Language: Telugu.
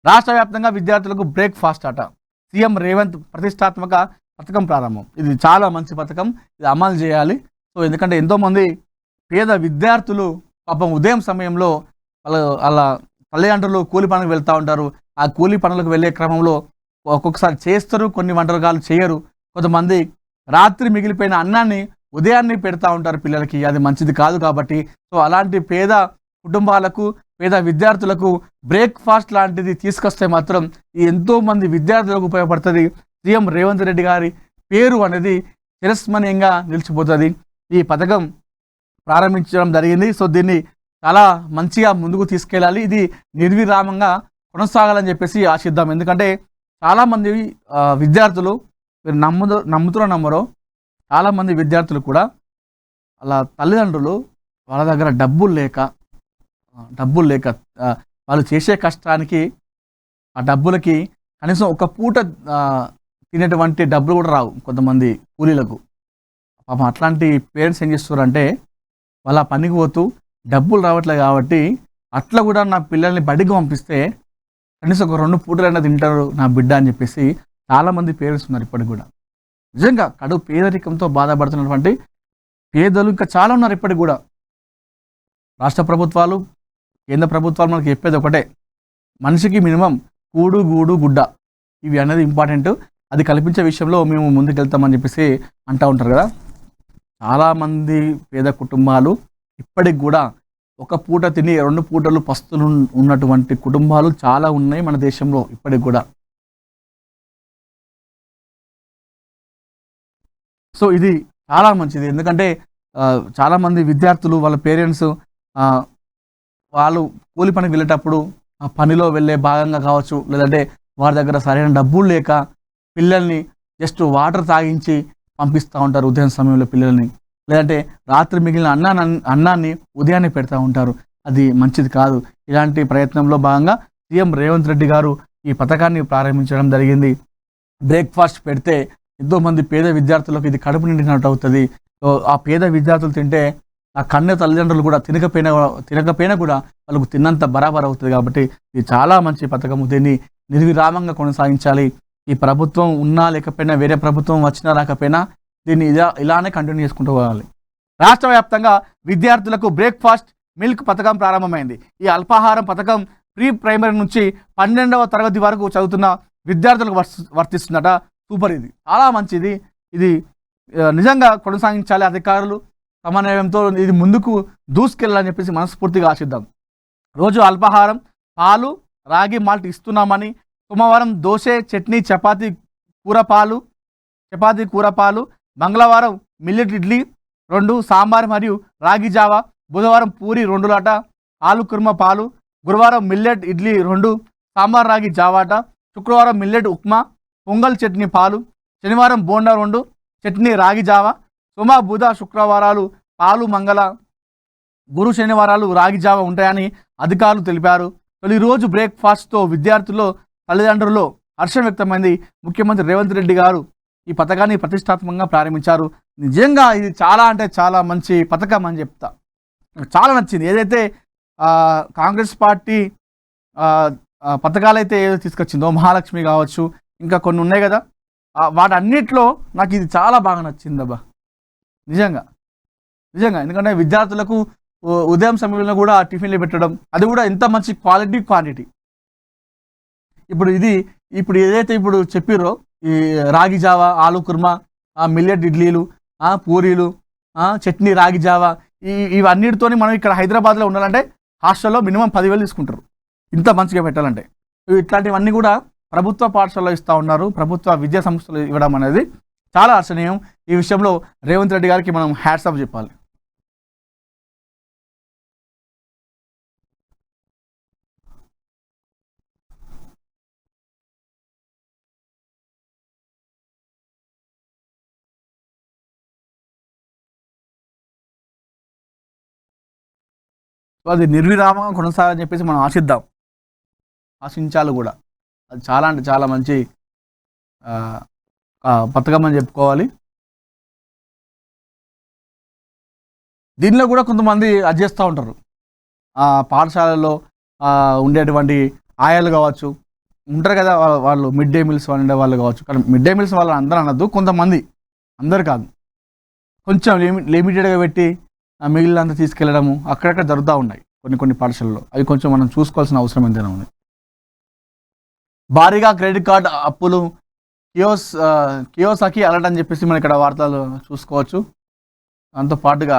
రాష్ట్ర వ్యాప్తంగా విద్యార్థులకు బ్రేక్‌ఫాస్ట్ అట. సీఎం రేవంత్ ప్రతిష్టాత్మక పథకం ప్రారంభం. ఇది చాలా మంచి పథకం. ఇది అమలు చేయాలి. సో, ఎందుకంటే ఎంతోమంది పేద విద్యార్థులు పాపం ఉదయం సమయంలో ఆళ్ళ తల్లిదండ్రులు కూలి పనికి వెళ్తా ఉంటారు. ఆ కూలి పనులకు వెళ్ళే క్రమంలో ఒక్కొక్కసారి చేస్తారు, కొన్ని వంటకాలు చేయరు. కొంతమంది రాత్రి మిగిలిపోయిన అన్నాన్ని ఉదయాన్నే పెడతా ఉంటారు పిల్లలకి. అది మంచిది కాదు కాబట్టి, సో అలాంటి పేద కుటుంబాలకు, పేద విద్యార్థులకు బ్రేక్‌ఫాస్ట్ లాంటిది తీసుకొస్తే మాత్రం ఎంతోమంది విద్యార్థులకు ఉపయోగపడుతుంది. సీఎం రేవంత్ రెడ్డి గారి పేరు అనేది చిరస్మరణీయంగా నిలిచిపోతుంది. ఈ పథకం ప్రారంభించడం జరిగింది. సో దీన్ని చాలా మంచిగా ముందుకు తీసుకెళ్ళాలి. ఇది నిర్విరామంగా కొనసాగాలని చెప్పేసి ఆశిద్దాం. ఎందుకంటే చాలామంది విద్యార్థులు, మీరు నమ్ముతారో నమ్మరో, చాలామంది విద్యార్థులు కూడా వాళ్ళ తల్లిదండ్రులు వాళ్ళ దగ్గర డబ్బులు లేక వాళ్ళు చేసే కష్టానికి ఆ డబ్బులకి కనీసం ఒక పూట తినేటువంటి డబ్బులు కూడా రావు కొంతమంది కూలీలకు. పాపం అట్లాంటి పేరెంట్స్ ఏం చేస్తారంటే, వాళ్ళ పనికి పోతూ డబ్బులు రావట్లేదు కాబట్టి అట్లా కూడా నా పిల్లల్ని బడికి పంపిస్తే కనీసం ఒక 2 పూటలైనా తింటారు నా బిడ్డ అని చెప్పేసి చాలామంది పేరెంట్స్ ఉన్నారు ఇప్పటికి కూడా. నిజంగా కడు పేదరికంతో బాధపడుతున్నటువంటి పేదలు ఇంకా చాలా ఉన్నారు ఇప్పటికి కూడా. రాష్ట్ర ప్రభుత్వాలు, కేంద్ర ప్రభుత్వాలు మనకు చెప్పేది ఒకటే, మనిషికి మినిమం కూడు, గూడు, గుడ్డ ఇవి అనేది ఇంపార్టెంట్. అది కల్పించే విషయంలో మేము ముందుకెళ్తామని చెప్పేసి అంటూ ఉంటారు కదా. చాలామంది పేద కుటుంబాలు ఇప్పటికి కూడా ఒక పూట తిని 2 పూటలు పస్తులు ఉన్నటువంటి కుటుంబాలు చాలా ఉన్నాయి మన దేశంలో ఇప్పటికి కూడా. సో ఇది చాలా మంచిది. ఎందుకంటే చాలామంది విద్యార్థులు వాళ్ళ పేరెంట్స్ వాళ్ళు కూలి పనికి వెళ్ళేటప్పుడు ఆ పనిలో వెళ్ళే భాగంగా కావచ్చు, లేదంటే వారి దగ్గర సరైన డబ్బులు లేక పిల్లల్ని జస్ట్ వాటర్ తాగించి పంపిస్తూ ఉంటారు ఉదయం సమయంలో పిల్లల్ని. లేదంటే రాత్రి మిగిలిన అన్నాన్ని ఉదయాన్నే పెడతా ఉంటారు. అది మంచిది కాదు. ఇలాంటి ప్రయత్నంలో భాగంగా సీఎం రేవంత్ రెడ్డి గారు ఈ పథకాన్ని ప్రారంభించడం జరిగింది. బ్రేక్‌ఫాస్ట్ పెడితే ఎంతోమంది పేద విద్యార్థులకు ఇది కడుపు నిండినట్టు అవుతుంది. ఆ పేద విద్యార్థులు తింటే ఆ కన్నె తల్లిదండ్రులు కూడా తినకపోయినా కూడా వాళ్ళకు తిన్నంత బరాబర్ అవుతుంది. కాబట్టి ఇది చాలా మంచి పథకం. దీన్ని నిర్విరామంగా కొనసాగించాలి. ఈ ప్రభుత్వం ఉన్నా లేకపోయినా, వేరే ప్రభుత్వం వచ్చినా రాకపోయినా దీన్ని ఇలానే కంటిన్యూ చేసుకుంటూ పోవాలి. రాష్ట్ర వ్యాప్తంగా విద్యార్థులకు బ్రేక్‌ఫాస్ట్ మిల్క్ పథకం ప్రారంభమైంది. ఈ అల్పాహారం పథకం ప్రీ ప్రైమరీ నుంచి 12వ తరగతి వరకు చదువుతున్న విద్యార్థులకు వర్తిస్తుందట. సూపర్, ఇది చాలా మంచిది. ఇది నిజంగా కొనసాగించాలి. అధికారులు సమన్వయంతో ఇది ముందుకు దూసుకెళ్ళాలని చెప్పేసి మనస్ఫూర్తిగా ఆశిద్దాం. రోజు అల్పాహారం పాలు, రాగి మాల్ట్ ఇస్తున్నామని, సోమవారం దోశ, చట్నీ, చపాతీ కూర పాలు, మంగళవారం మిల్లెట్ ఇడ్లీ 2, సాంబార్ మరియు రాగి జావా, బుధవారం పూరి 2 లాట, ఆలు కుర్మా పాలు, గురువారం మిల్లెట్ ఇడ్లీ 2, సాంబార్ రాగి జావాట, శుక్రవారం మిల్లెట్ ఉప్మా, పొంగల్ చట్నీ పాలు, శనివారం బోండా 2, చట్నీ రాగి జావా, సోమ బుధ శుక్రవారాలు పాలు, మంగళ గురు శనివారాలు రాగి జావా ఉంటాయని అధికారులు తెలిపారు. తొలి రోజు బ్రేక్‌ఫాస్ట్తో విద్యార్థుల్లో, తల్లిదండ్రుల్లో హర్షం వ్యక్తమైంది. ముఖ్యమంత్రి రేవంత్ రెడ్డి గారు ఈ పథకాన్ని ప్రతిష్టాత్మకంగా ప్రారంభించారు. నిజంగా ఇది చాలా అంటే చాలా మంచి పథకం అని చెప్తా. చాలా నచ్చింది. ఏదైతే కాంగ్రెస్ పార్టీ పథకాలైతే ఏదో తీసుకొచ్చిందో, మహాలక్ష్మి కావచ్చు, ఇంకా కొన్ని ఉన్నాయి కదా, వాటన్నిటిలో నాకు ఇది చాలా బాగా నచ్చిందబ్బా. నిజంగా ఎందుకంటే విద్యార్థులకు ఉదయం సమయంలో కూడా టిఫిన్లు పెట్టడం, అది కూడా ఎంత మంచి క్వాంటిటీ. ఇప్పుడు ఏదైతే ఇప్పుడు చెప్పిరో ఈ రాగి జావా, ఆలు కుర్మా, మిల్లెట్ ఇడ్లీలు, పూరీలు, చట్నీ రాగి జావా, ఇవన్నిటితోని మనం ఇక్కడ హైదరాబాద్లో ఉండాలంటే హాస్టల్లో మినిమం 10,000 తీసుకుంటారు ఇంత మంచిగా పెట్టాలంటే. ఇట్లాంటివన్నీ కూడా ప్రభుత్వ పాఠశాలలో ఇస్తూ ఉన్నారు. ప్రభుత్వ విద్యా సంస్థలు ఇవ్వడం అనేది చాలా హర్షణీయం. ఈ విషయంలో రేవంత్ రెడ్డి గారికి మనం హ్యాట్స్ ఆఫ్ చెప్పాలి. అది నిర్విరామంగా కొనసాగని చెప్పేసి మనం ఆశించాలి కూడా. అది చాలా అంటే చాలా మంచి పథకం అని చెప్పుకోవాలి. దీనిలో కూడా కొంతమంది అది చేస్తూ ఉంటారు. పాఠశాలలో ఉండేటువంటి ఆయాలు కావచ్చు, ఉంటారు కదా వాళ్ళు మిడ్ డే మీల్స్ వండే వాళ్ళు కావచ్చు. కానీ మిడ్ డే మీల్స్ వాళ్ళు అందరూ అనొద్దు, కొంతమంది, అందరు కాదు. కొంచెం లిమిటెడ్‌గా పెట్టి మిగిలినంతా తీసుకెళ్లడము అక్కడక్కడ జరుగుతా ఉన్నాయి కొన్ని పాఠశాలల్లో. అవి కొంచెం మనం చూసుకోవాల్సిన అవసరం ఎంతైనా ఉంది. భారీగా క్రెడిట్ కార్డ్ అప్పులు కియోసాకి అలర్ట్ అని చెప్పేసి మనం ఇక్కడ వార్తలు చూసుకోవచ్చు. దాంతో పాటుగా